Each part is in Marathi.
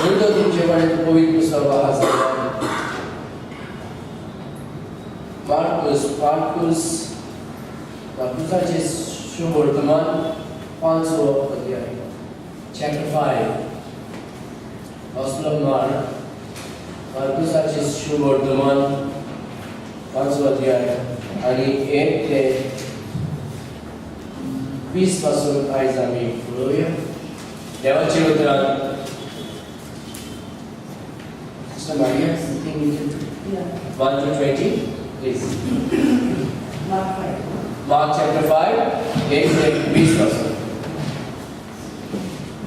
म्हणून तो तुमचे कडेन पवित्र पुस्तक आसा मार्कुसाचे सुवर्तमान 5 अध्याय chapter 5 Gospel of Mark मार्कुसाचे सुवर्तमान 5 अध्याय आणि 1 ते 20 पासून आज आम्ही बोलूया. देवाचे उतरान Sister Maria, something you can 1 to 20, please. Mark chapter 5, 1 to 20 पासून.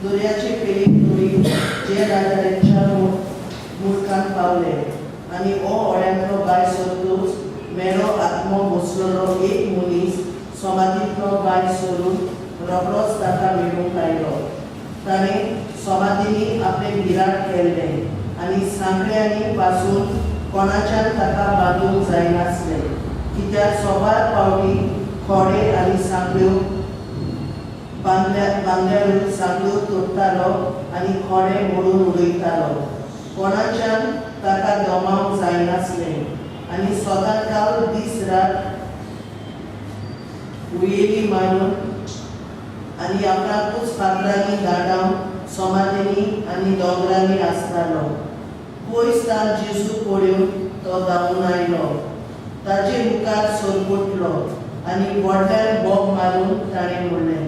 दुर्याचे पेली जे राजाच्या मुखान पावले आणि ओ ओड्यांतलो भायर सरतूच मेलो आत्मो बसलेलो एक मनीस समाधींतलो भायर सरून रोखडोच ताका मेळूंक आयलो. ताणें समाधींनी आपले भिरांत केल्ले आनी सांखळ्यांनी पासून कोणाच्यान ताका बांदूंक जायनासले, कित्याक सोबार पावटी खोडे आनी सांखळ्यो बांदल्यारूच सांखळ्यो तोडटालो आनी खोडे मोडून उडयतालो. कोणाच्यान ताका दोमावंक जायनासले आनी स्वताकाल दीस रात उयेली मारून आनी आपणाकूच फातरांनी दांडावन समाधींनी आनी दोंगरांनी आसतालो. पयसतान जेजू पळोवन तो धांवून आयलो, ताचे मुखार सरपुटलो आनी व्हडल्यान बोग मारून ताणें म्हणलें,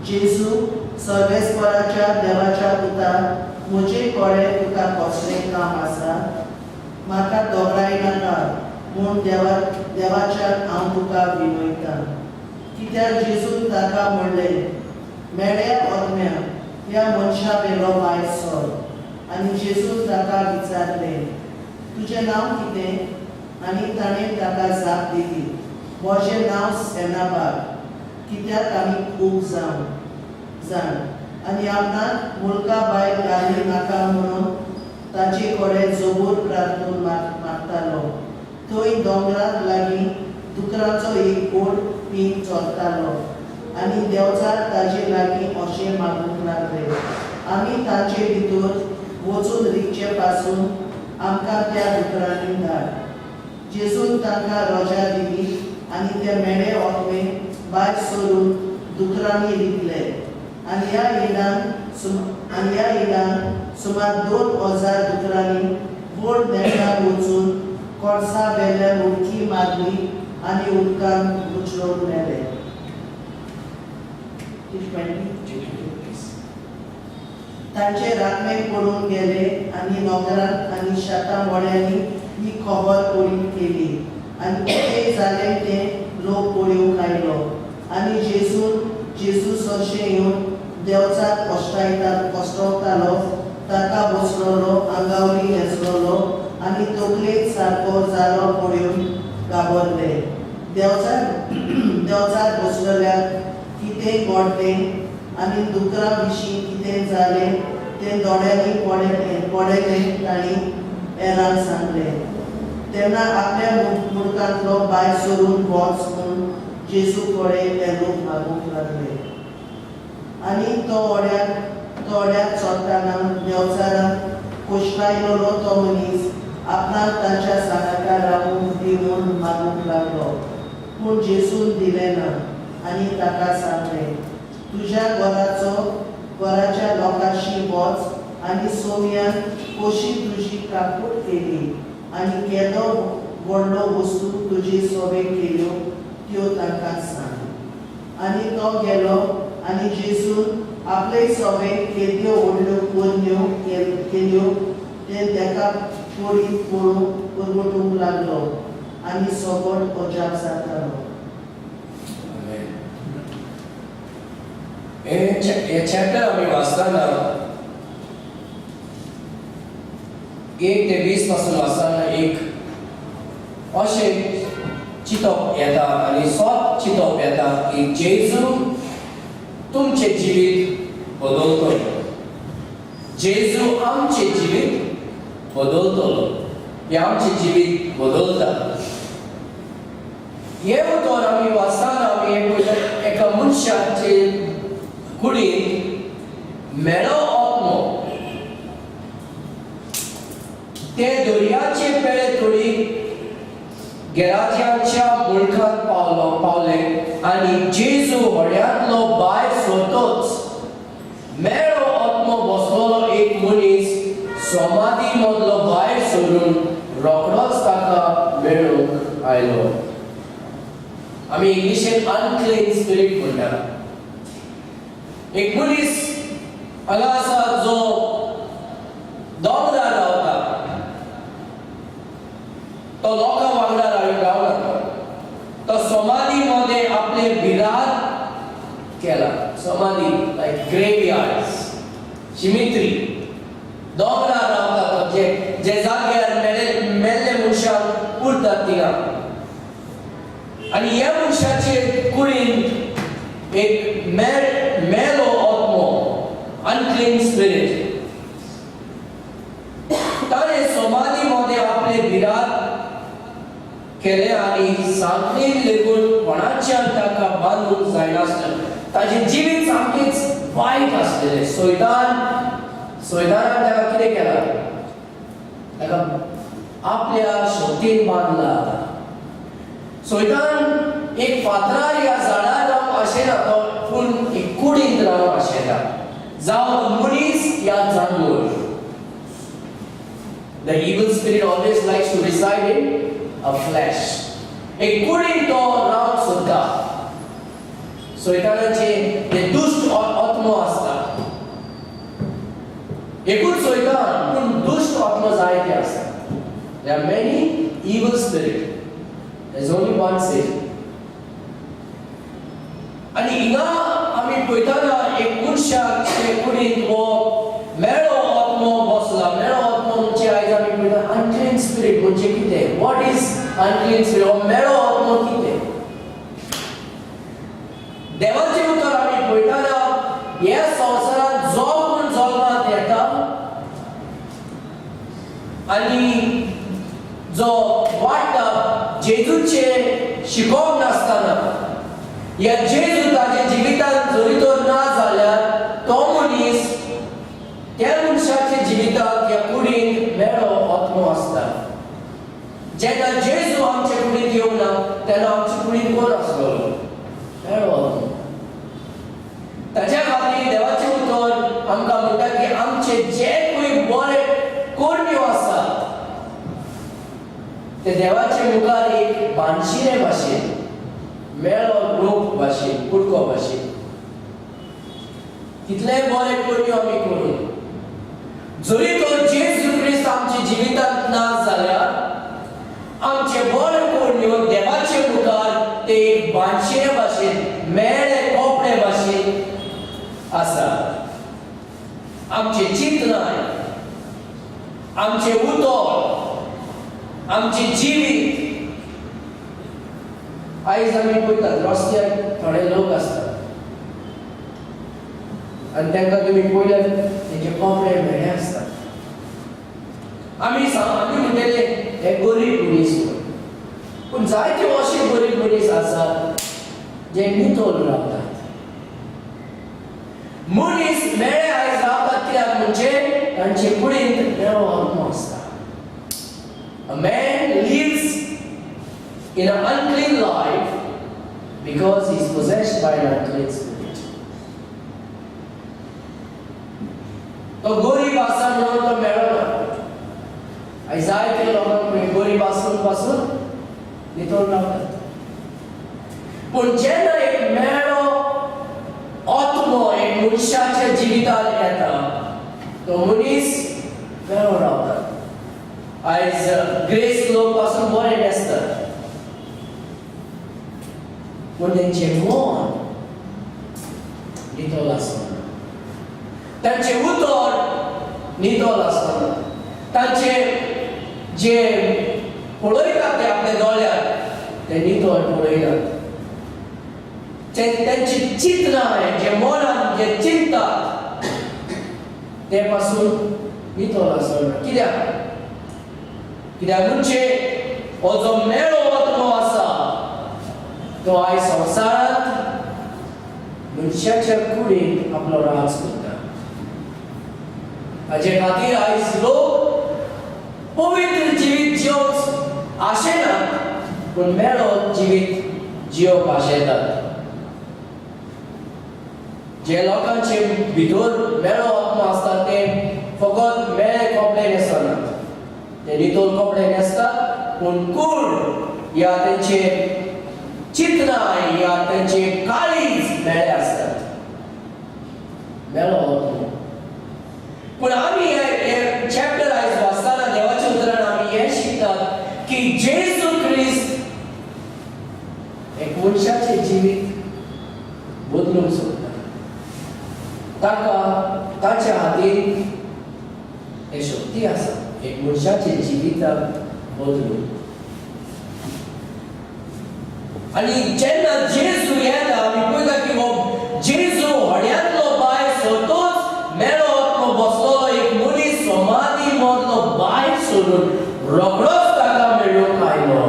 जेजू, सर्वेस्पराच्या देवाच्या पुता, म्हजे कडेन तुका कसलें काम आसा? म्हाका दोगाय नाका म्हूण देवाच्यान हांव तुका विनयता. कित्याक जेजून ताका म्हणलें, मेड्या ओतम्या, ह्या मनशा वेलो भायर सर. आनी जेजून ताका विचारलें, तुजें नांव कितें? आनी ताणें ताका जाप दिली, म्हजें नांव सेनाबाग, कित्याक आमी खूब जाण. आनी आपणाक मुल्का भायर घाली नाका म्हणून ताचे कडेन जबूर प्रार्थून मागतालो. थंय दोंगराक लागीं दुकराचो एक गोड पीक चोरतालो आनी देवचार ताचे लागीं अशें मागूंक लागले, आमी ताचे भितर वचून रिगचे पासून आमकां त्या दुकरांनी धाड. जेजून तांकां रोजा दिली आनी ते मेडे ओतमे भायर सरून दुकरांनी रिगले. आनी ह्या इलान सुमार 2000 दुकरांनी व्हड देंठार वचून कोळसा वेल्यान उडकी मारली आनी उदकान बुचलोवन मेले. तांचे राखणे पडून गेले आनी नोकरांक आनी शेतां मोड्यांनी ही खबर पळीत केली आनी कितें जालें तें लोक पळोवंक आयलो. आनी जेजू सरशें येवन देवचाक कोश्टवतालो, ताका बसलोलो, आंगावरी न्हेसलोलो आनी तकलेक सारको जालो पळोवन घाबरले. देवचार बसलेल्याक कितें घडलें आनी दुकरा विशीं कितें जालें तें दोळ्यांनी पडलें तांणी हेरांक सांगलें. तेन्ना आपल्या मुडकांतलो भायर सरून वच म्हूण जेजू कडेन ते लोक मागूंक लागले. आनी तो ओड्याक चोरतना देवचाराक कोश्टायलोलो तो मनीस आपणाक तांच्या सांगाकार रावूंक दी म्हूण मागूंक लागलो. पूण जेजून दिलें ना आनी ताका सांगलें, तुज्या घराच्या लोकांशी वच आनी सोमयान कशी तुजी काकूट केली आनी केदो व्हडलो वस्तू तुजी सोबे केल्यो त्यो तांकां सांग. आनी तो गेलो आनी जेजून आपले सोबे केद्यो व्हडल्यो पोरण्यो केल्यो ते ताका पळीत पळोवन परगटूंक लागलो आनी सोबत अजाप जातालो. हे चॅप्टर आम्ही वाचताना 1 ते 20 पासून वाचताना एक अशें चिंतप येता आनी सोत चिंतप येता की जेजू तुमचे जिवीत बदलतलो. जेजू आमचे जिवीत बदलतलो. हे आमचे जिवीत बदलता. हे उतर आमी वाचताना आमी एका मनशाचे कुडींत मेळो आत्मो ते दर्याचे पेळे थोडी गेराजियांच्या मुळखांत पावले आणि जेजू होड्यांतलो भायर सरतोच मेळो आत्मो बसलोलो एक मनीस समाधी मदलो भायर सरून रोखडोच ताका मेळूंक आयलो. आमी इंग्लिशेन अनक्लीन स्पिरीट म्हणटात. एक मनीस हांगा आसा जो दोंगरार रावता. तो लोकां वांगडा रावना. तो समाधी मध्ये आपले बिरार केला. समाधी लायक ग्रेवयार्ड्स, शिमित्री. दोंगरार रावता तो जे जाग्यार मेल्ले मनशाक उरतात थिंगा. आणि ह्या मनशाचे कुडीन एक मेलो आत्मो, अनक्लीन स्पिरीट. ताणे समाधी मध्ये आपले बिरार केले आणि सांगली लेगून कोणाच्या ताका बांदूंक जायनासलें. ताचे जिवीत सामकेच वायट आसलेलें. सैतानान ताका कितें केलां? ताका आपल्या शक्तीन बांदला. सैतान एक फातरार ह्या झाडार रावंक आशेना तो, पूण एक कुडींत रावंक आशेता. जावं मनीस या जानवर. The evil spirit always likes to reside in a flesh. एक कुडींत तो रावंक सोदता. सैतानाचे जे दुष्ट आत्मो आसता. एकूच सैतान पूण दुष्ट आत्मो जायते आसता. There are many evil spirits. There's only one Satan. आणि हिंगा आमी पळयताना एक मनशाचे कुडींत हो मेळो आत्मो बसला. मेळो आत्मो म्हणजे आयज आमी पळयता अनक्लीन स्पिरीट म्हणजे कितें? What is unclean spirit? हो मेळो आत्मो कितें? देवाचे उतर आमी पळयताना ह्या संवसारांत जो कोण जल्माक येता आणि जो वाडटा जेजूचे शिकोवप नासतना, या जेजू ताच्या जिवितांत जरी तो ना जाल्यार तो मनीस त्या मनशाच्या जिवितांत ह्या कुडींत मेळो आत्मो आसता. जेन्ना जेजू आमचे कुडींत येवंक ना तेन्ना आमचे कुडींत कोण आसलो? मेळो आत्मो. ताच्या खातीर देवाचें उतर आमकां म्हणटा की आमचे जे कोई बरे कर्म्यो आसा ते देवाचे मुखार एक बानशिरे भाशेन, मेळो लोक भाशेन, कुडको भाशेन कितले बरे कर्म्यो आमी करून जरी तो जेजू ख्रिस्त आमच्या जिवितांत ना जाल्यार आमचे बरे कर्म्यो देवाचे मुखार ते एक बानशिरे भाशेन, मेळे कोपडे भाशेन आसा. आमचे चिंतनाय, आमचे उतर, आमचे जिवीत. आयज आमी पळयतात रस्त्यार थोडे लोक आसतात आनी तांकां तुमी पळयल्यार तेंचे कपडे मेळे आसतात. आमी म्हणटले हे गरीब मनीस म्हणून. पूण जायते अशे गरीब मनीस आसात जे नितोल रावतात. मनीस मेळे आयज रावतात कित्याक म्हणजे तांचे कुडींत मेळो आत्मो आसता. A man lives in an unclean life because he is possessed by an unclean spirit. तो गरीब आसा म्हणून तो मेळना. आयज जायते लोकांक गरीब आसून पासून नितोल रावतात. पूण जेन्ना एक मेळो आत्मो एक मनशाच्या जिवितांत येता तो मनीस मेळो रावता. आयज ग्रेस लोक पासून बरे न्हेसतात पूण तेंचे मन नितोल आसना. तांचे उतर नितोल आसना. तांचे जे पळयतात ते आपल्या दोळ्यार ते नितोल पळयनात. तांची चिंतनाय जे मनान जे चिंततात ते पासून नितोल आसना. कित्याक म्हणजे हो जो मेळो आत्मो आसा तो आयज संवसारांत मनशाच्या कुडींत आपलो राज करता. हाचे खातीर आयज लोक पवित्र जिवीत जियोंक आशेनात पूण मेळो जिवीत जियोंक आशेतात. जे लोकांचे भितर मेळो आत्मा आसता ते फकत मेळे कपडे न्हेसनात. ते नितोल कपडे न्हेसतात पूण कूड या तेंचे चिंतनाय या तेंचे काळीज मेळे आसतात. मेळो आत्मा. पूण आमी हे चॅप्टर आयज वाचताना देवाच्या उतरान आमी हे शिकतात की जेजू ख्रिस्त एक मनशाचें जिवीत बदलूंक सोदता. ताका ताच्या हातीन एक शक्ती आसा एक मनशाचें जिविताक बदलूंक. आनी जेन्ना जेजू येता आमी पळयता की हो जेजू हड्यांतलो भायर स्वतोच मेळो आत्मो बसलोलो एक मनीस समाधी मदलो भायर सोडून रोखडोच ताका मेळूंक आयलो.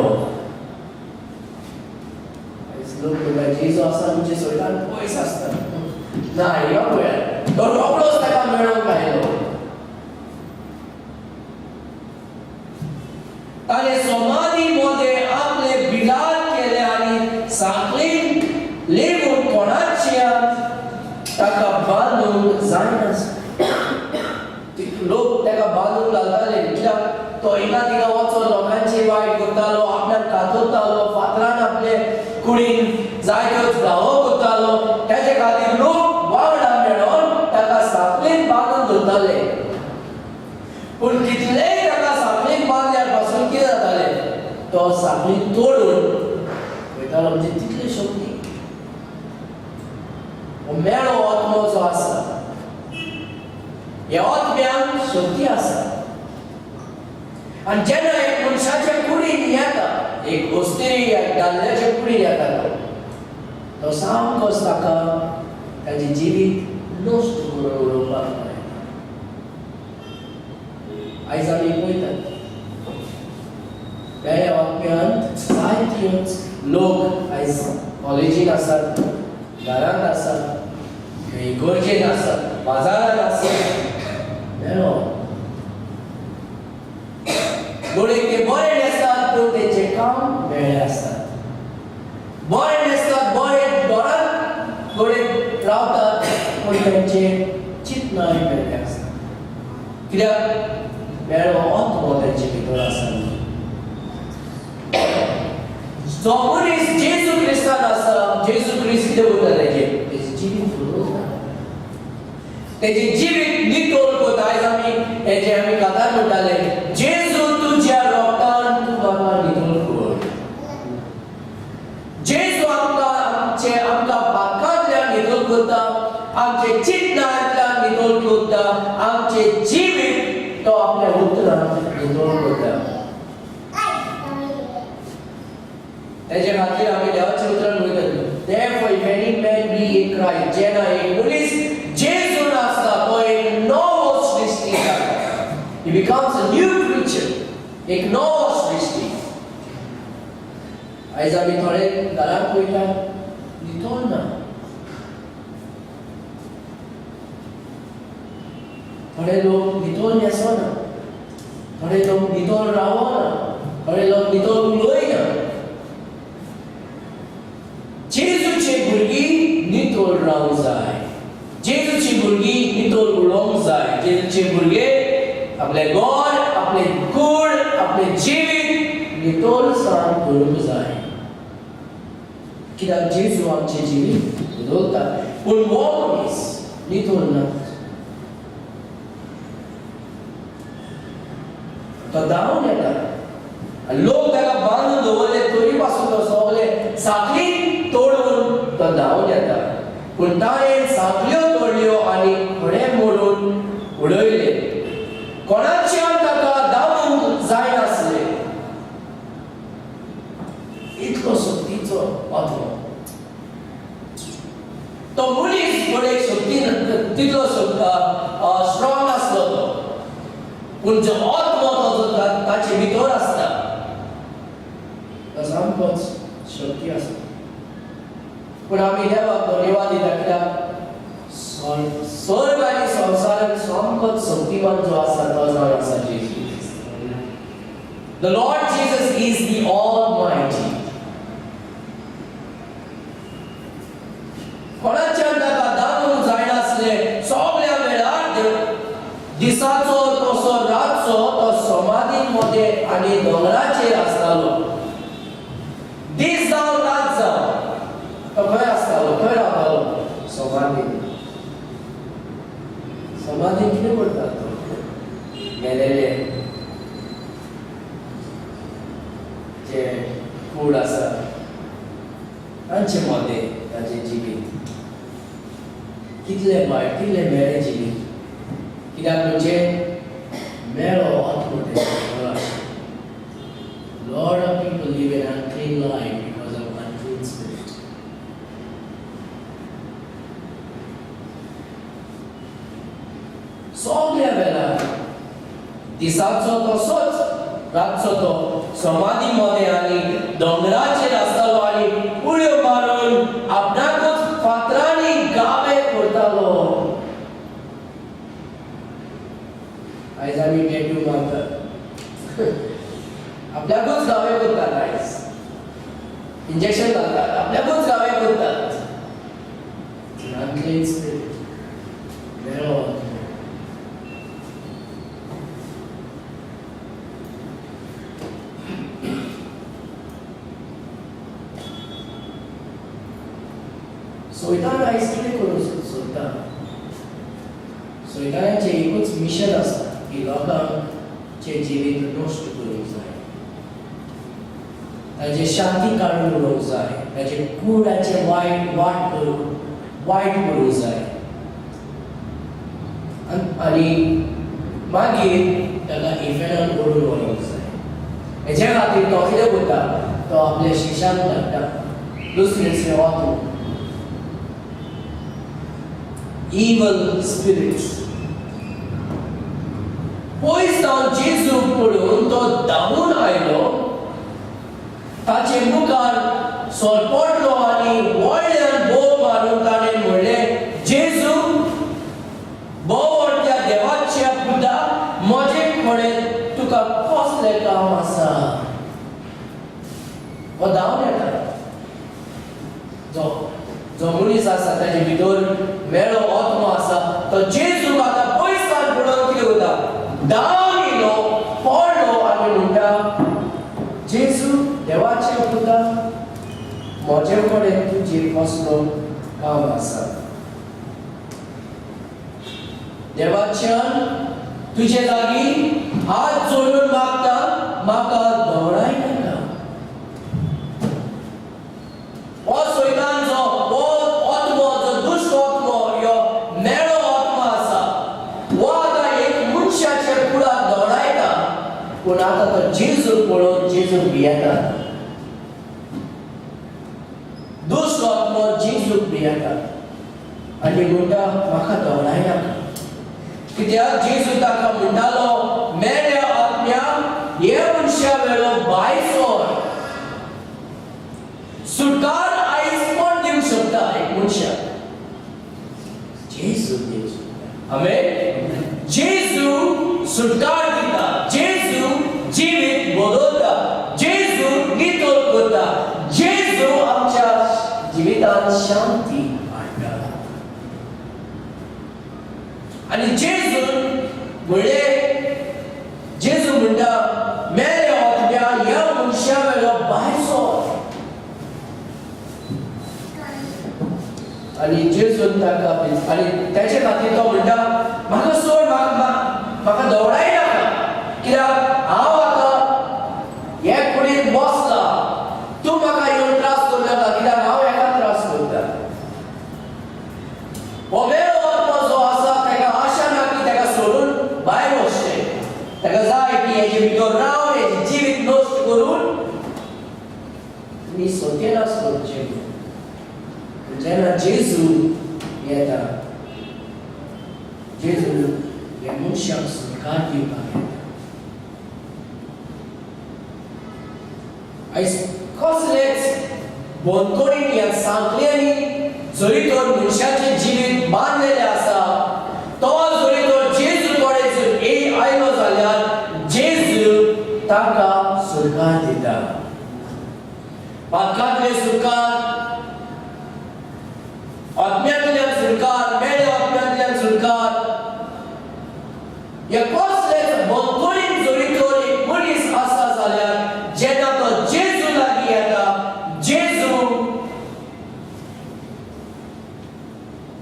लोक म्हणटा जेजू आसा म्हणजे सगळ्यान पयस आसता. ना ह्या पळयात तो रोखडोच ताका मेळूंक आयलो. ताणें समाधी मध्ये आपले बिलाद केले आनी साखळीन लेगून कोणाच्या ताका बांदूंक जायनासलें. लोक ताका बांदून घालताले कित्याक तो एका दिका वचून लोकांची वायट करतालो, आपल्याक कातरतालो, फातरान आपले कुडीन जाय त्यो गावो करतालो. ताचे खातीर लोक वांगडा मेळोन ताका साखळीन बांदून धरताले. पूण कितलेय ताका साखळीन बांदल्यार पासून कितें जातालें तो साखळी तोडून वयतालो. म्हणजे तितली शक्ती मेळो आत्मो जो आसा ह्या आत्म्याक शक्ती आसा. आनी जेन्ना एक मनशाच्या कुडीन येता एक अस्थीरी एक दादल्याच्या कुडीन येता तो सामकोच ताका ताचें जिवीत नश्ट करून उडोवपाक मेळटा. आयज आमी पळयतात ह्या आत्म्यांत जायत्योच लोक आयज कॉलेजीन आसात, घरांत आसात, इगर्जेन आसात, बाजारांत आसात. मेळो गोडेक ते बरे न्हेसतात पूण तेंचे काम मेळ्ळे आसतात. बरे न्हेसतात, बरे घरांत गोडेक रावतात पूण तेंचे चिंतनाय मेळ्ळे आसतात. कित्याक मेळो आत्मो तेंचे भितर आसा. जो मनीस जेजू क्रिस्तान आसा जेजू क्रिस्त कितें करता तेजें जिवीत बदलता. तेजें जिवीत नितोल करता. आयज आमी हेजे आमी कातार म्हणटाले जेजू तुज्या रोगतान तूं म्हाका नितोल कर. जेजू आमकां पातकांतल्यान नितोल करता, आमचे चिंतनांतल्यान नितोल करता, आमचे जिवीत तो आपल्या उतरान नितोल करता. तेजे खातीर आमी देवाचें उतरान म्हणटात therefore if any man be in Christ जेन्ना एक मनीस जेजून आसता तो एक नवो सृश्टी जाता. he becomes a new creature. एक नवो सृश्टी. आयज आमी थोडे घरांत पळयता नितोल ना. थोडे लोक नितोल न्हेसना, थोडे लोक नितोल रावना, थोडे लोक नितोल उलयना. जेजूचे भुरगीं नितोल रावंक जाय. जेजूची भुरगीं नितोल उलोवंक जाय. जेजूचे भुरगे आपले घर, आपले कूड, आपले जिवीत नितोलसाण करूंक जाय. कित्याक जेजू आमचें जिवीत बदलता. पूण हो मनीस नितोल ना. तो धांवन येता. लोक ताका बांदून दवरले तरी पासून तो सगळे साखळी तोडून तो धांवन येता. पूण ताणें साखळ्यो तोडल्यो आनी खडे मोडून उडयले. कोणाच्यान ताका धांवूंक जायनासलें. इतलो शक्तीचो आत्मो. तो मनीस थोडे शक्ती तितलो स्ट्रॉंग आसलो तो. पूण जो आत्मो ताचे भितर आसता तो सामकोच शक्ती आसता. पूण आमी देवाक धन्यवाद दिता कित्याक स्वर्ग आनी संवसारांत सामकोच शक्तिमान जो आसा तो जावन आसा जेजू क्रिस्त. The Lord Jesus is the Almighty. कोणाच्या ताका दाखोवंक जायनासले सगळ्या वेळार दिसाचो तसो रातचो तो समाधीन मध्ये आनी दोंगराचेर आसतालो. दीस जावन रात जावन तो खंय आसतालो, खंय रावतालो? समाधीन. समाधीन कितें करता तो? गेलेले जे कूड आसा तांचे मध्ये ताचे जिवीत कितले वायट कितले मेळे जिवीत. कित्याक म्हणजे मेळो आत्महत्या. Lot of people live an unclean life because of unclean spirit. सगळ्या वेळार दिसाचो तसोच रातचो तो समाधी मध्ये आनी दोंगराचेर आसतालो आनी उड्यो मारून आपणाकूच फातरांनी गावे करतालो. आयज आमी टॅटू मारतात, आपल्याकूच गावे करतात. आयज इंजेक्शन घालतात, आपल्याकूच गावे करतात. unclean spirit. मेळो सोयतान आयज कितें करूं सोदता? सोयतानाचें एकूच मिशन आसा की लोकांचे जिवीत नश्ट करूंक जाय, ताचे शांती काडून उडोवंक जाय, ताचे कुडाचे वायट करूंक जाय आनी मागीर ताका इफेनान ओडून व्हरोंक जाय. हेचे खातीर तो कितें करता? तो आपल्या शिश्यांक धाडटा दुसरे वचून evil spirits. पयस जावन जेजूक पळोवन तो धांवून आयलो, ताचे मुखार सोरपडलो आनी व्हडल्यान बोव मारून ताणें म्हणलें, जेजू बोव त्या देवाच्या पुता, म्हजे कडेन तुका कसलें काम आसा? हो धांवन येता. जो मनीस आसा ताचे भितर मेळो आत्मो आसा तो जेजूक आतां पयसान पळोवन कितें करता? धांवन येयलो, पडलो आनी म्हणटा, जेजू देवाचे पुता, म्हजे कडेन तुजे कसलो काम आसा? देवाच्यान तुजे लागीं हात जोडून मागता, म्हाका दवडाय नाका. हो सोयतान जो पूण आतां तो जेजू पळोवन जेजू भियेता. दुश्ट आत्मो जेजूक भियेता आनी म्हणटा, म्हाका दवडाय नाका. कित्याक जेजू ताका म्हणटालो, मेल्या आत्म्या हे मनशा वेळो भायर सर. सुटकार आयज कोण दिवंक शकता एक मनशाक? जेजू दिवंक शकता. आमेन. जेजू सुटकार दिता, जेजू जीवित बदलता, जेजू नितळ करता, जेजू आमच्या जिवितांत शांती हाडटा. आनी जेजू म्हणटा, मेल्या आत्म्या ह्या मनशा वेळो भायर सर. आनी जेजून ताका आनी तेचे खातीर तो म्हणटा, म्हाका सोड, म्हाका दवडाय नाका. कित्याक हांव आतां हे कुडींत बसला, तूं म्हाका येवन त्रास करूं नाका, कित्याक हांव हेका त्रास करता. हो मेलो आत्मो जो आसा ताका आशा ना की ताका सोडून भायर वचचें. ताका जाय की हेजे भितर रावन हेजें जिवीत नश्ट करून तुमी सत्यनाश करचें. जेन्ना जेजू येता, जेजू ह्या मनशाक सुटकार दिवपाक येता. आयज कसलेच बोनकोडीन ह्या सांखल्यांनी जरी तर मनशाचें जिवीत बांदलेलें आसा, तो जरी तर जेजू कडेन जर आयलो जाल्यार जेजू ताका सुटका दिता. पातकांतले सुटकार, आत्म्यांतल्यान सुटकार, मेळे आत्म्यांतल्यान सुटकार. ह्या कसलेच बंदखोरीन जडितोर एक मनीस आसा जाल्यार जेन्ना तो जेजू लागीं येता, जेजू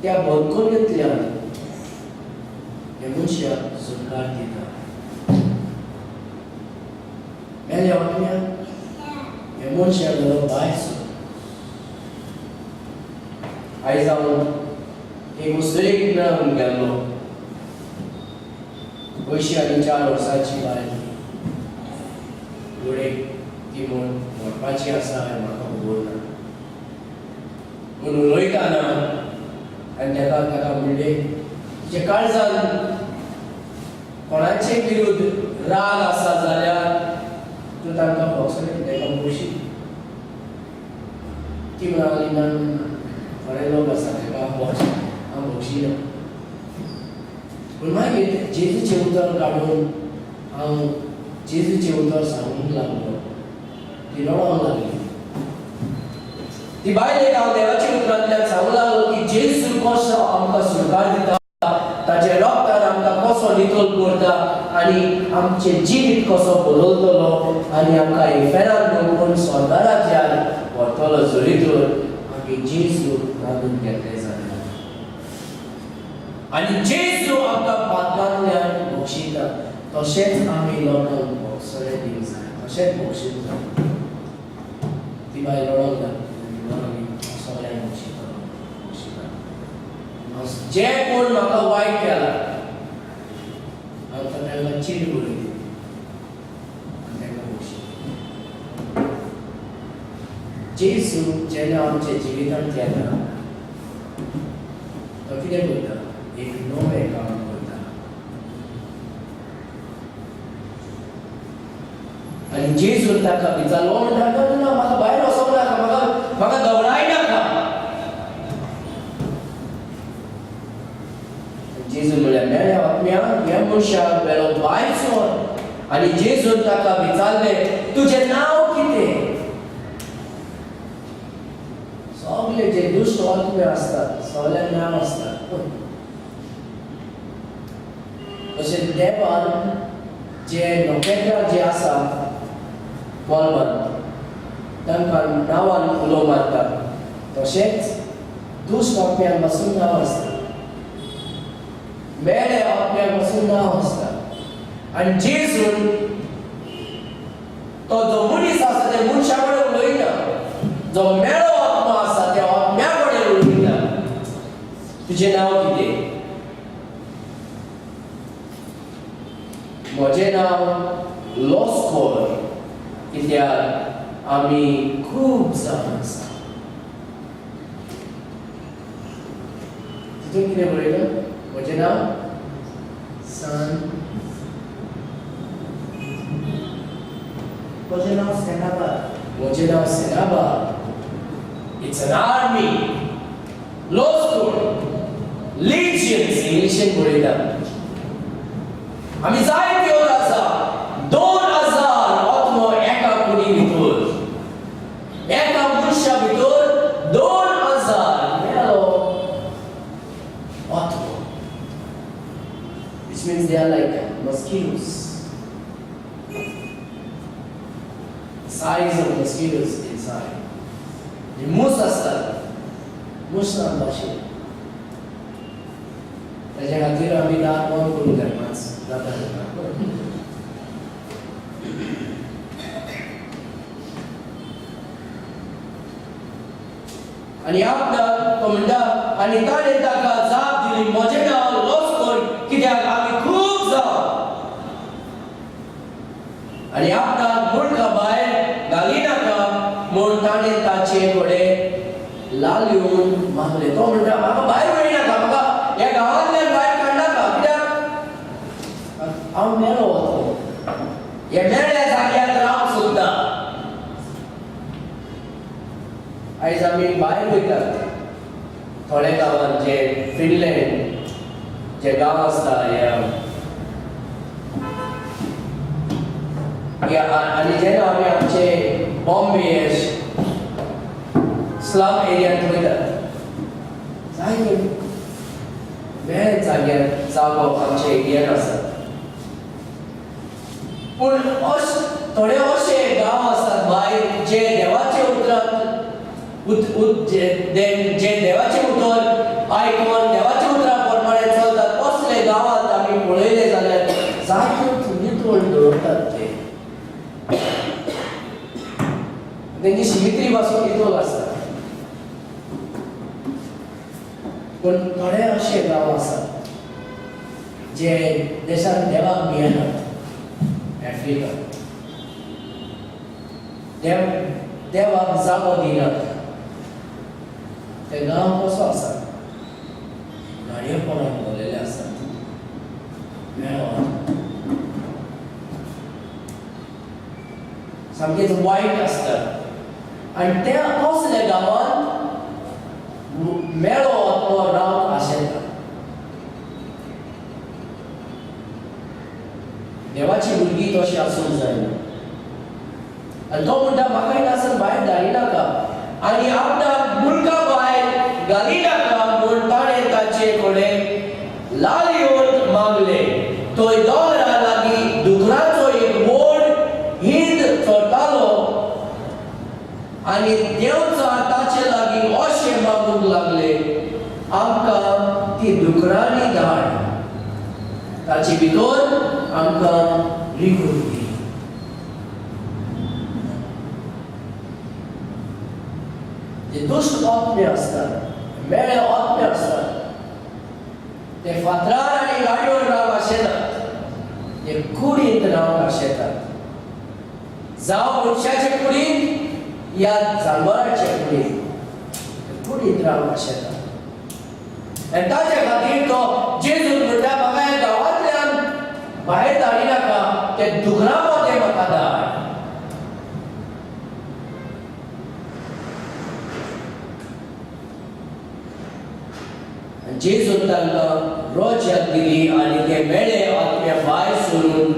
त्या बंदखोरींतल्यान ह्या मनशाक सुटकार दिता. मेल्या आत्म्यान ह्या मनशाक जालो भायर सोड. आयज हांव एक मुसळेक मेळून गेल्लो. 4 वर्सांची बायल घोडेक ती म्हूण व्हरपाची आसा हें म्हाका खबर ना. पूण उलयताना आनी ताका म्हणलें तुज्या काळजान कोणाचे विरुद्ध राग आसा जाल्यार तूं तांकां भोगसलें ताका मुशी. ती म्हणाली ना थोडे लोक आसा ताका हांव भोगशिना. पूण मागीर जेजूचें उतर काडून हांव जेजूचें उतर सांगूंक लागलो. ती रडोंक लागली. ती बायलेक हांव देवाच्या उतरांतल्यान सांगूंक लागलो की जेजू कसो आमकां सुटकार दिता, ताचे रगतान आमकां कसो नितोल करता आनी आमचें जिवीत कसो बदलतलो आनी आमकां एफेरान दवरून स्वर्गा राज्यांत व्हरतलो जरीतूर आमी जेजू नादून घेतले जाल्यार. आनी जेजू आमकां पातकांतल्यान बक्षिता. तशेंच आमी लोकांक भोगसलें दिवंक जाय. तशेंच बक्षीत जाय. ती बायल रडोंक लागली. सगळ्यांक बक्षिता. जे कोण म्हाका वायट केला हांव ताका चीड बरयता आनी ताका बक्षिता. जेजू जेन्ना आमच्या जिवितांत येता तो कितें करता? एक नवें काम करता. आनी जेजून ताका विचारलो म्हणटा ना म्हाका भायर वचोंक नाका, म्हाका दवडाय नाका. जेजू म्हळ्यार मेळ्या आत्म्यान ह्या मनशाक वेलो भायर सोर. आनी जेजून ताका विचारलें तुजें नांव कितें? सगळे जे दुश्ट आत्मे आसतात सगळ्यांक नांव आसतात. तशें देवान जे नोकेकार जे आसात गोंयभरांत तांकां नांवान उलो मारतात. तशेंच दुश्ट आत्म्यांक पासून नांव आसता, मेळे आत्म्यांक पासून नांव आसता. आनी जेजून तो जो मनीस आसा त्या मनशा कडेन उलयता, जो मेळो आत्मा आसा त्या आत्म्या कडेन उलयता. तुजें नांव कितें? म्हजें नांव लॉस्कोर, कित्याक आमी खूब जाण आसा. तितून कितें बरयलां? म्हजें नांव सान. म्हजें नांव सेनाबाद. म्हजें नांव सेनाबाद. It's an army. लॉस्कोर लिजियन्स इंग्लिशीन बरयता. आमी जायत्यो आसा. 2000 आत्मो एका कुडी भितर, एका मनशा भितर 2000 मेलो आत्मो. Which means they are like mosquitoes. The size of mosquitoes inside. The mus asतात. mus ना भाशेन. ताच्या खातीर आमी दार बंद करून घेवपाच जाता. आनी आपणाक तो म्हणटा आनी ताणें ताका जाप दिली म्हजें नांव लॉस्कोर, कित्याक आमी खूब जाव. आनी आपणाक मुर्खा भायर घाली नाका म्हूण ताणें ताचे कडेन लाल येवन मागलें. तो म्हणटा म्हाका भायर वळी नाका, म्हाका ह्या गांवांतल्यान भायर काडनाका, कित्याक हांव मेलो वतलो. ह्या मेळ्या जाग्यार रावंक सोदता. आयज आमी भायर वयतात. थोड्या गांवांत जे फिनलँड जे गांव आसता, आणि जेन्ना आमी आमचे बॉम्बे स्लम एरियांत वयतात जायते वेळ जाग्यार जागो आमच्या एरियांत आसा पूण थोडे अशे गांव आसात भायर जे देवाचे उतरांत जे देवाचे उतर आयकून देवाचे उतरां प्रमाणे चलतात तसले गांवांत आमी पळयले जाल्यार जायत्यो नितळ दवरतात ते तेंची शिमित्री पासून नितळ आसता पूण थोडे अशे गांव आसात जे देशांत देवाक भियेनात Africa. देवाक जागो दिनात ते गांव कसो आसा गाडयेपणान भरलेले आसात मेळोन सामकेच वायट आसतात आनी त्या कसले गांवांत मेळो तो रावंक आशेता देवाची भुरगीं तशी आसूंक जायना आनी तो म्हणटा म्हाका नासन भायर धाडी नाका आनी आपणाक मुल्का भायर घाली नाका म्हूण ताणें ताचे कडेन लाल येवन मागले थंय दोंगरा लागीं दुकराचो एक व्हड हिंद चडटालो आनी देवचा ताचे लागीं अशें मागूंक लागले आमकां ती दुकरांनी धाड ताचे भितर आमकां रिगून दी जे दुश्ट आत्मे आसतात मेळे आत्मे आसतात ते फातरार आनी गाडयोर रावंक आशेतात ते कुडींत रावंक आशेतात जावं मनशाचे कुडींत या जानवराचे कुडींत रावंक आशेतात आनी ताचे खातीर तो जेजू म्हणटा म्हाका ह्या गांवांतल्यान भायर धाडी नाका ते दुकरां मदें म्हाका धाड जेजून तांकां रोजाक दिली आनी ते मेळे आत्म्या भायर सोडून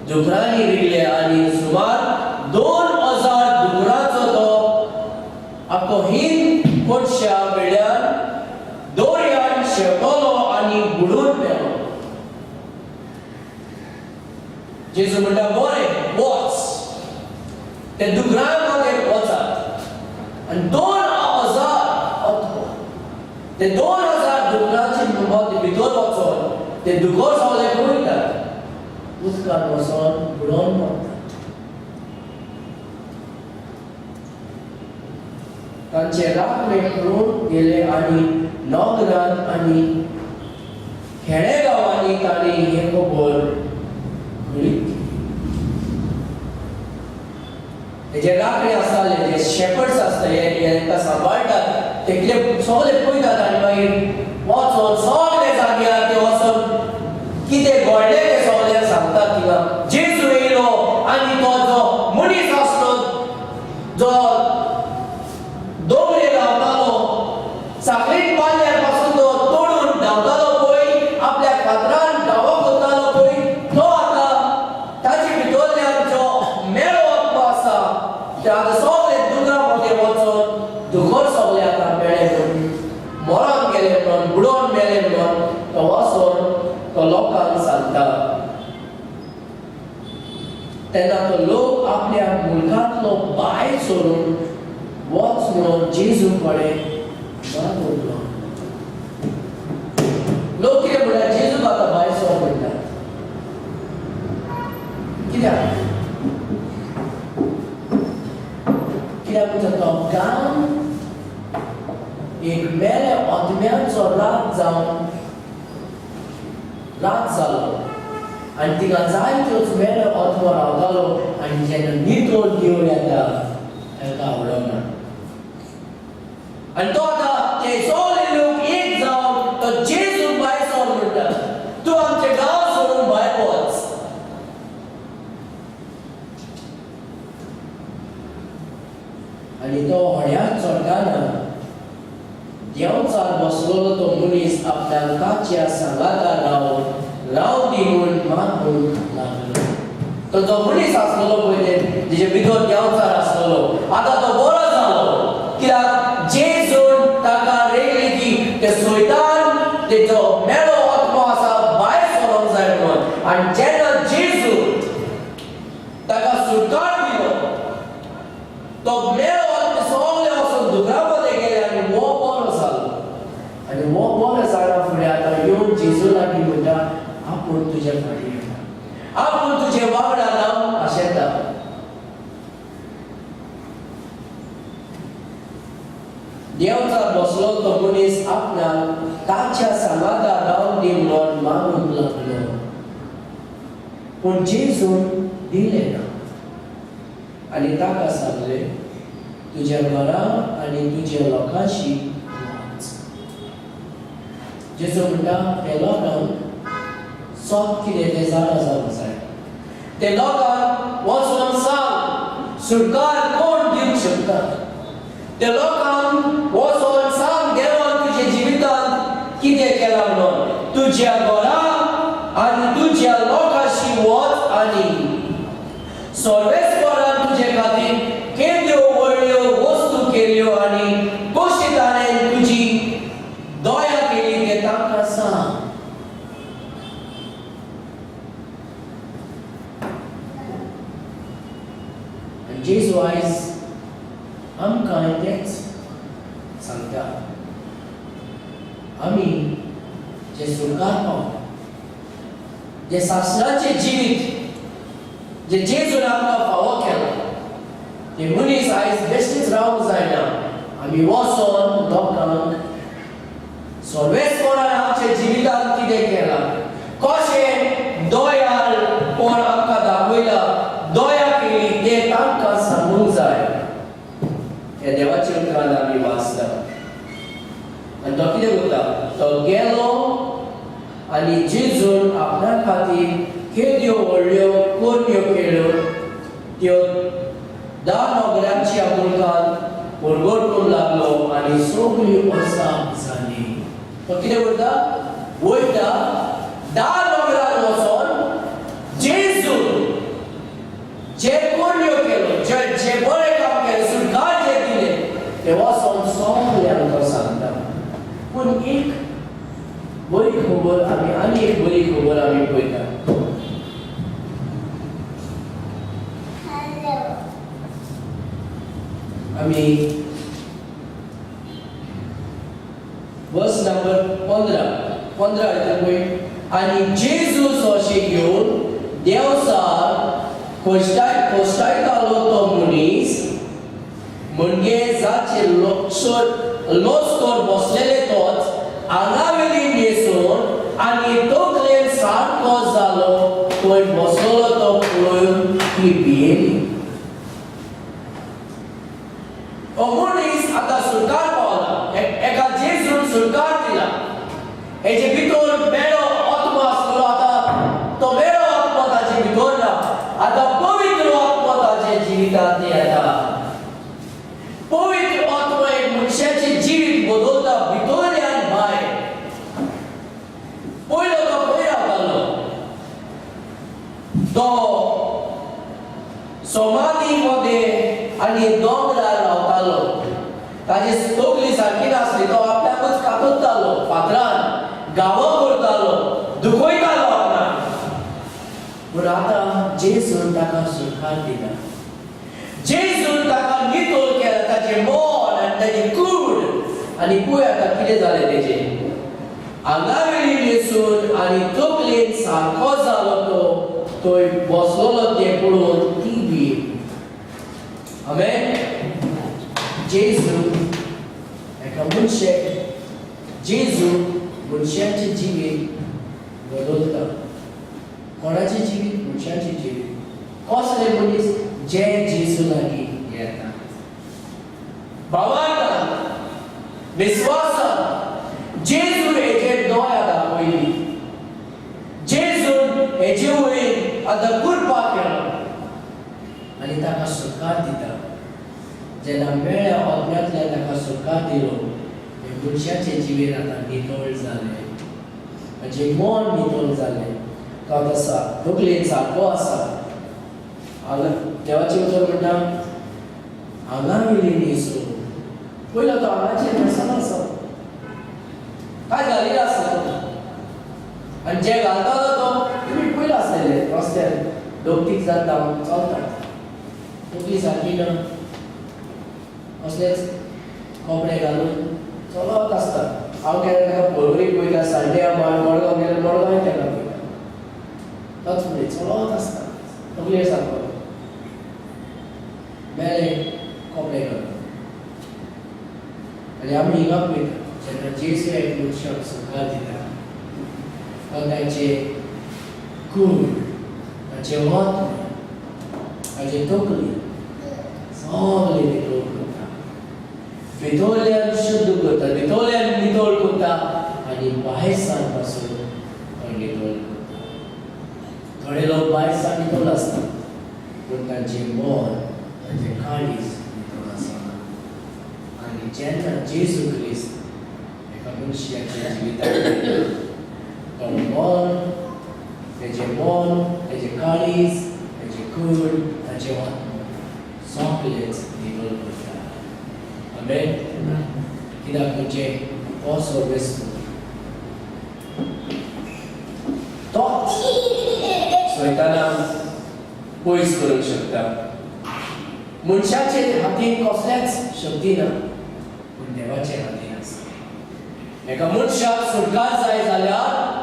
दुकरांनी विकले आनी सुमार 2000 दुकरांचो तो आख्खो हिंद कोटशा वेळार दोरयान शेवटलो आनी बुडून मेलो जेजू म्हणटा बरें वच ते दुकरां मदें वचात आनी 2000 ते 2000 दुकरांचे भितर वचून ते दुकोर सगळे पळयतात उदकांत वचून बुडोवन मरतात तांचे राखणे पळोवन गेले आनी नगरांत आनी खेडे गांवांनी तांणी हे खबर घडयली जे राखणे आसताले जे शेपर्ड्स आसताले हेंकां सांबाळटात तेकले सगळे पळयतात आनी मागीर वचून सगळे जाग्यार ते वचून कितें घडलें तें सगळ्यांक सांगतात थिंगा जेजू येयलो आनी तो जो मनीस आसलो जो दोंगरेर रावतालो साखळींत बांदल्यार पासून तो तोडून धांवतालो पळय आपल्या फातरान धांवो करतालो पळय तो आतां ताचे भितरल्यान जो मेळो आत्मा आसा ते आतां सगळे दुकरां मदें वचून दुकोर सगळे आतां मेळे म्हणून मरोन गेले म्हणून बुडोवन मेले म्हणून तो वचून तो लोकांक सांगता तेन्ना तो लोक आपल्या मुलगांतलो भायर सोडून वच म्हणून जेजू कडेन मागलो लोक कितें म्हणटा जेजूक आतां भायर सर म्हणटात कित्याक म्हणटा तो गांव एक मेले आत्म्याचो रात जालो आनी थिंगा जायत्योच मेले आत्मो रावतालो आनी जेन्ना नितळ देव येता ताका आवडना आनी तो आतां ते सगळे लोक एक जावन तो जेजू भायर सर म्हणटा तूं आमचे गांव सोडून भायर वच आनी तो होड्यार चडटाना देंवचार बसलोलो तो मनीस आपल्या ताच्या सांगातार राव दी म्हूण मागूंक लागलो तो जो मनीस आसलो आणि जेन्ना जेजू ताका सुटकार दिलो तो मेलो आनी सगळे वचून दुकरामध्ये गेले आनी वो बरो जालो आनी वो बरो जाल्या फुडें आतां येवन जेजू लागीं म्हणटा आपूण तुज्या फाटीं येता आपूण तुजे वांगडा रावन आशेता देवचा बसलो तो मनीस आपणाक ताच्या सांगाता रावन दी म्हणून मागूंक लागलो पूण जेजून दिलें ना आनी ताका सांगलें तुज्या घरा आनी तुज्या लोकांशी वच जेजू म्हणटा ते लोकांक सोब कितें तें जाणा जावंक जाय ते लोकांक वचून सांग सुटकार कोण दिवंक शकता ते लोकांक वचून सांग देवान तुज्या जिवितांत कितें केलां म्हणून तुज्या घरा आनी तुज्या लोकांशी वच आनी सर्वेस्परान तुजे खातीर केद्यो व्हडल्यो वस्तू केल्यो आनी कशी ताणें तुजी दया केली तें तांकां सांग जेजू आयज आमकां तेंच सांगता आमी जे सुटकार पावले जे सासणाचें जिवीत जे जेजून आमकां फावो केला ते मनीस आयज बेश्टेच रावंक जायना आमी वचोन लोकांक सर्वेस्परान आमच्या जिवितांत कितें केलां कशें दयाल कोण आमकां दाखयला दया केली तें तांकां सांगूंक जाय हे देवाचे उतरांत आमी वाचता आनी तो कितें करता तो गेलो आनी जेजून आपणा खातीर केद्यो व्हडल्यो कोन्यो केल्यो त्यो 10 नोकऱ्यांच्या मुलगान परगोडूंक लागलो आनी सगळी वर्सां जाली तो कितें करता वयता 10 नोकऱ्यान वचोन जेजू जे कोन्यो केलो जे बरें काम केलें सुटकार जे दिलें ते वचोन सगळ्यांक तो सांगता पूण एक बरी खबर आनी एक बरी खबर आमी पळयता आमी वर्स नंबर 15 हितून पळय आनी जेजू सोशे घेवन देवसार कोश्टायतालो तो मनीस म्हणजे जाचे लोचकोर बसलेले तोच आंगावेली न्हेसून आनी तकलेन सारको जालो थंय बसलो तो पळोवन ती भियेली हो मनीस आतां सुटकार पावला एका जेजून सुटकार दिला हेजे भितर बेडो आत्मा आसलो आतां तो बेडो आत्मा ताचे भितर ना आतां पवित्र आत्मा ताचे जिवितांत येता पवित्र आत्मा एक मनशाचें जिवीत बदलता भितरल्यान भायर पयलो तो खंय रावतालो तो समाधी मध्ये आनी दोंगरार रावतालो ताजी तकली सारकी नासली तो आपल्याकूच कातरतालो फातरान गांवां करतालो दुखयतालो आपणाक पूण आतां जेजून ताका सुटकार दिला जेजून ताका नितोल केला ताचे मोल आनी ताची कूड आनी पळय आतां कितें जालें तेजें आंगावेली न्हेसून आनी तकलेन सारको जालो तो थंय बसलोलो तें पळोवन ती भियेली आमेन जेजू एका मनशाक जेजू मनशाचें जिवीत बदलता कोणाचें जिवीत मनशाचें जिवीत कसले मनीस जे जेजू लागीं येता भावार्थ विश्वासान जेजू हेजेर दया दाखयली जेजून हेजे वयर आतां कृपा केलो आनी ताका सुटकार दिता जेन्ना मेळ्ळ्या अज्ञातल्यान ताका सुटकार दिलो हे मनशाचें जिवीत आतां नितळ जालें ताचें मन नितळ जालें तो आतां तकलेन सारको आसा देवाचें उतर म्हणटा आंगावेली न्हेसून पयलो तो आंगाचेर न्हेसना आसा काय घालिल्लो आसलो आनी जे घालतालो तो तुमी पयलो लोक तीग जाण धांवून चलतात तकली सारकी ना असलेच कपडे घालून चलत आसतात हांव केन्ना ताका पळोवंक वयता सांडे मडगांव गेल्यार मडगांव तेका पळयता तोच फुडें चलत आसता तकले सारको मेले कपडे घालून आनी आमी हिंगा पळयता जेन्ना जेजू एक मनशाक सुखार दिता तो ताचे कूड ताचे वत ताचे तकली सगळें नितळ करता भितरल्यान शुद्ध करता भितरल्यान नितळ करता आनी भायर सान पासून तो नितळ करता थोडे लोक भायर सान नितळ आसता पूण तांचे मन तांचे काळीज नितळ आसना आनी जेन्ना जेजू क्रिस्त एका मनशाच्या जिवितांत तो मन तेजे काळीज तेजे कूड ताचे वत सगळेंच नितळ करता आमेन कित्याक म्हणजे हो सर्वेस्व तोच सैतानाक पयस करूंक शकता मनशाचे हातीन कसल्याच शक्ती ना पूण देवाचे हातीन आसा एका मनशाक सुटका जाय जाल्यार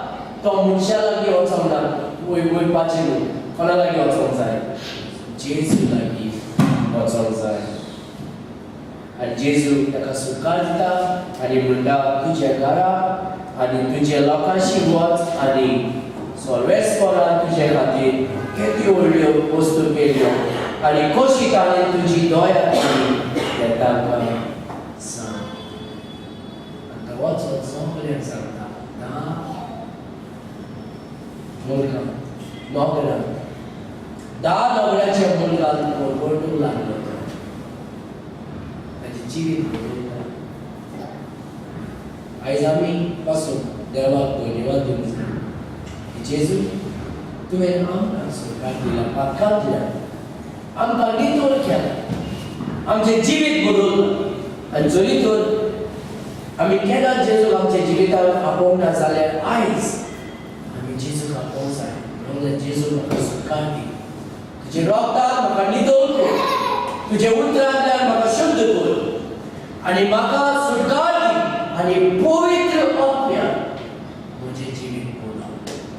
तो मनशा लागीं वचोंक ना वयपाचें न्हू कोणा लागीं वचोंक जाय जेजू लागीं वचोंक जाय आनी जेजू ताका सुटका दिता आनी म्हणटा तुज्या घरा आनी तुज्या लोकांशी वच आनी सर्वेस्परान तुजे खातीर कितल्यो व्हडल्यो वस्तू केल्यो आनी कशी ताणें तुजी दया केली तें तांकां सांग आनी तो वचून सगळ्यांक सांगता नोकरां 10 नोकऱ्यांच्या मुलगान कोरगोटूंक लागलो तो ताचें जिवीत बदलता आयज आमी पासून देवाक धन्यवाद दिवंक जाय जेजू तुवें आमकां सुटका दिला पातकांतल्यान आमकां नितळ केला आमचें जिवीत बदललां आनी जरी तर आमी केन्ना जेजूक आमच्या जिवितांत आपोवंक ना जाल्यार आयज आमी जेजूक आपोवंक जाय म्हणल्यार जेजू म्हाका सुटका दी तुजे रोगतान म्हाका नितळ कर तुजे उतरांतल्यान म्हाका शुद्ध कर आनी म्हाका सुटका दी आनी पवित्र आत्म्यान म्हजें जिवीत बोलाव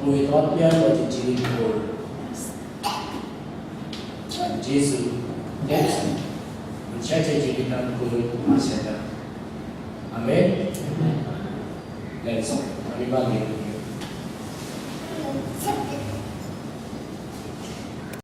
पवित्र आत्म्यान म्हजें जिवीत बोल जेजू तेच मनशाच्या जिवितांत करूंक आशेता आमेन लेट्स आमी मागीर